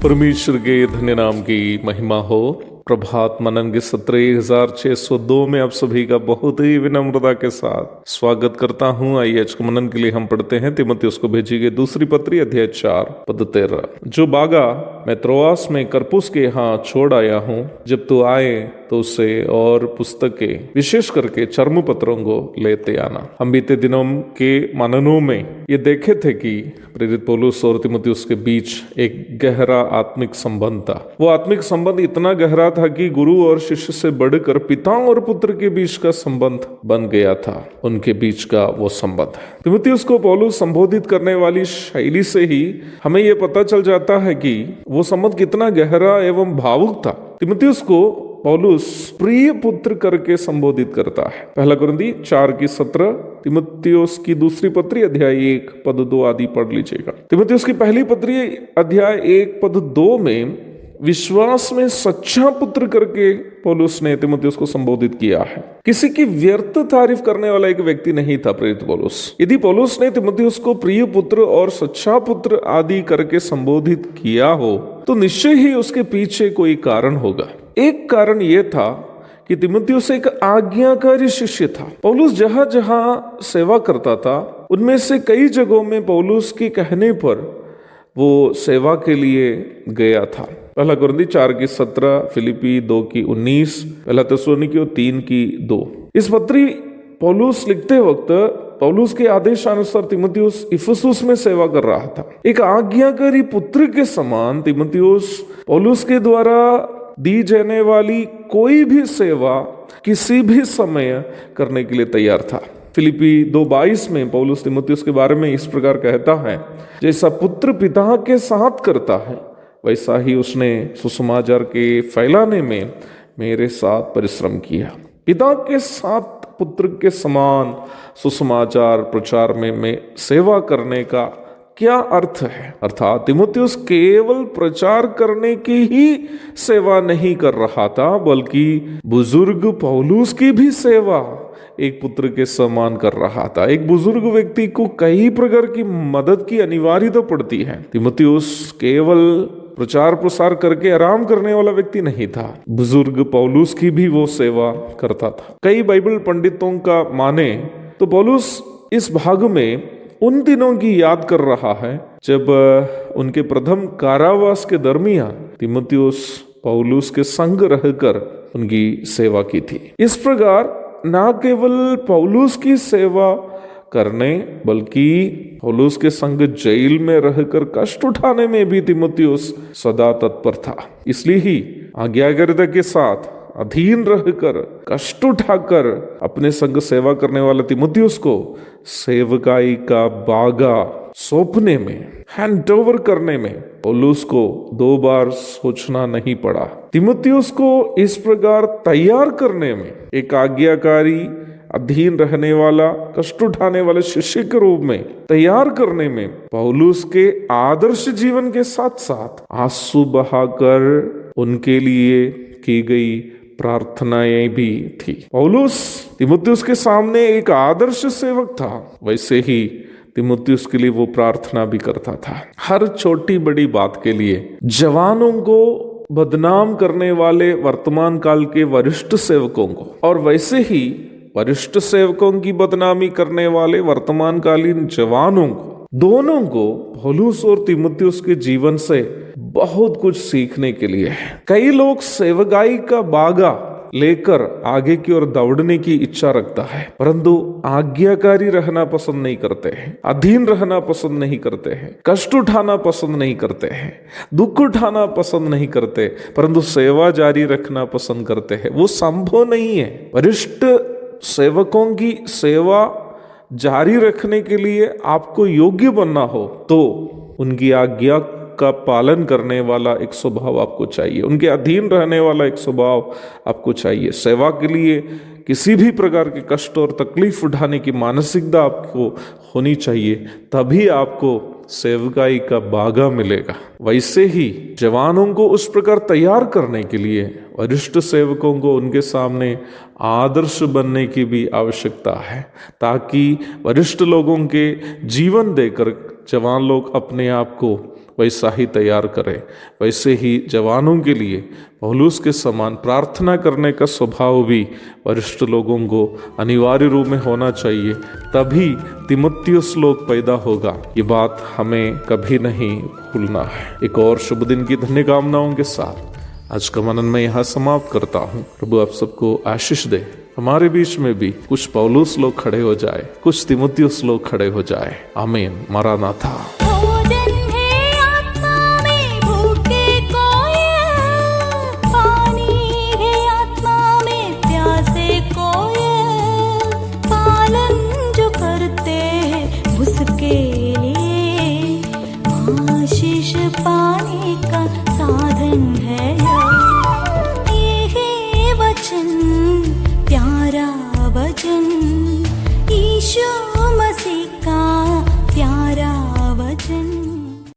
परमेश्वर के धन्य नाम की महिमा हो। प्रभात मनन के सत्र 1602 में आप सभी का बहुत ही विनम्रता के साथ स्वागत करता हूं। आइए आज के मनन के लिए हम पढ़ते हैं तीमुथियुस को भेजी गई दूसरी पत्री अध्याय 4 पद 13। जो बागा मैं त्रोआस में करपुस के यहाँ छोड़ आया हूँ, जब तू आए तो उसे और पुस्तकें विशेष करके चर्म पत्रों को लेते आना। हम बीते दिनों के मननों में ये देखे थे कि प्रेरित पौलुस और तीमुथियुस के बीच एक गहरा आत्मिक संबंध था। वो आत्मिक संबंध इतना गहरा था कि गुरु और शिष्य से बढ़कर पिता और पुत्र के बीच का संबंध बन गया था। उनके बीच का वो संबंध है। तीमुथियुस को पौलुस संबोधित करने वाली शैली से ही हमें ये पता चल जाता है कि वो संबंध कितना गहरा एवं भावुक था। तीमुथियुस को पौलुस प्रिय पुत्र करके संबोधित करता है। पहला कुरिन्थी 4:17, तीमुथियुस की दूसरी पत्री अध्याय 1 पद 2 आदि पढ़ लीजिएगा। तीमुथियुस की पहली पत्री अध्याय 1 पद 2 में विश्वास में सच्चा पुत्र करके पौलुस ने तीमुथियुस को संबोधित किया है। किसी की व्यर्थ तारीफ करने वाला एक व्यक्ति नहीं था प्रेरित पौलुस। यदि पौलुस ने तीमुथियुस को प्रिय पुत्र और सच्चा पुत्र आदि करके संबोधित किया हो तो निश्चय ही उसके पीछे कोई कारण होगा। एक कारण यह था कि तीमुथियुस एक आज्ञाकारी शिष्य था। पौलुस जहां जहां सेवा करता था उनमें से कई जगहों में पौलुस के कहने पर वो सेवा के लिए गया था। पहला कुरिन्थी 4:17, फिलिपी 2:19, पहला थिस्सलुनीकियों 3:2। इस पत्री पौलुस लिखते वक्त पौलुस के आदेशानुसार तीमुथियुस इफिसुस में सेवा कर रहा था। एक आज्ञाकारी पुत्र के समान तीमुथियुस पौलुस के द्वारा दी जाने वाली कोई भी सेवा किसी भी समय करने के लिए तैयार था। फिलिपी 2:22 में पौलुस तीमुथियुस के बारे में इस प्रकार कहता है, जैसा पुत्र पिता के साथ करता है वैसा ही उसने सुसमाचार के फैलाने में मेरे साथ परिश्रम किया। पिता के साथ पुत्र के समान सुसमाचार प्रचार में सेवा करने का क्या अर्थ है? अर्थात तीमुथियुस केवल प्रचार करने की ही सेवा नहीं कर रहा था, बल्कि बुजुर्ग पौलुस की भी सेवा एक पुत्र के समान कर रहा था। एक बुजुर्ग व्यक्ति को कई प्रकार की मदद की अनिवार्यता पड़ती है। तीमुथियुस केवल प्रचार प्रसार करके आराम करने वाला व्यक्ति नहीं था, बुजुर्ग पौलुस की भी वो सेवा करता था। कई बाइबल पंडितों का माने तो पौलुस इस भाग में उन दिनों की याद कर रहा है जब उनके प्रथम कारावास के दरमियान तीमुथियुस पौलुस के संग रहकर उनकी सेवा की थी। इस प्रकार न केवल पौलुस की सेवा करने बल्कि पौलुस के संग जेल में रहकर कष्ट उठाने में भी तीमुथियुस सदा तत्पर था। इसलिए ही आज्ञाकारिता के साथ अधीन रहकर कष्ट उठाकर अपने संग सेवा करने वाले तीमुथियुस को सेवकाई का बागा सौंपने में, हैंड ओवर करने में पौलुस को 2 बार सोचना नहीं पड़ा। तीमुथियुस को इस प्रकार तैयार करने में, एक आज्ञाकारी अधीन रहने वाला कष्ट उठाने वाले शिष्य के रूप में तैयार करने में पौलुस के आदर्श जीवन के साथ साथ आंसू बहाकर उनके लिए की गई प्रार्थनाएं भी थी। पौलुस तीमुथियुस के सामने एक आदर्श सेवक था, वैसे ही तीमुथियुस के लिए वो प्रार्थना भी करता था। हर छोटी बड़ी बात के लिए जवानों को बदनाम करने वाले वर्तमान काल के वरिष्ठ सेवकों को और वैसे ही वरिष्ठ सेवकों की बदनामी करने वाले वर्तमान कालीन जवानों को, दोनों को पौलुस और तीमुथियुस के जीवन से बहुत कुछ सीखने के लिए है। कई लोग सेवकाई का बागा लेकर आगे की ओर दौड़ने की इच्छा रखता है, परंतु आज्ञाकारी रहना पसंद नहीं करते हैं, अधीन रहना पसंद नहीं करते हैं, कष्ट उठाना पसंद नहीं करते हैं, दुख उठाना पसंद नहीं करते, परंतु सेवा जारी रखना पसंद करते हैं। वो संभव नहीं है। वरिष्ठ सेवकों की सेवा जारी रखने के लिए आपको योग्य बनना हो तो उनकी आज्ञा का पालन करने वाला एक स्वभाव आपको चाहिए, उनके अधीन रहने वाला एक स्वभाव आपको चाहिए। सेवा के लिए किसी भी प्रकार के कष्ट और तकलीफ उठाने की मानसिकता आपको होनी चाहिए, तभी आपको सेवकाई का बागा मिलेगा। वैसे ही जवानों को उस प्रकार तैयार करने के लिए वरिष्ठ सेवकों को उनके सामने आदर्श बनने की भी आवश्यकता है, ताकि वरिष्ठ लोगों के जीवन देखकर जवान लोग अपने आप को वैसा ही तैयार करें। वैसे ही जवानों के लिए पौलुस के समान प्रार्थना करने का स्वभाव भी वरिष्ठ लोगों को अनिवार्य रूप में होना चाहिए, तभी तीमुथियुस लोग पैदा होगा। ये बात हमें कभी नहीं भूलना है। एक और शुभ दिन की धन्य कामनाओं के साथ आज का मनन मैं यहाँ समाप्त करता हूँ। प्रभु आप सबको आशीष दे। हमारे बीच में भी कुछ पौलुस लोग खड़े हो जाए, कुछ तीमुथियुस लोग खड़े हो जाए। आमीन। मरानाथा। पाने का साधन है ये वचन, प्यारा वचन ईशो।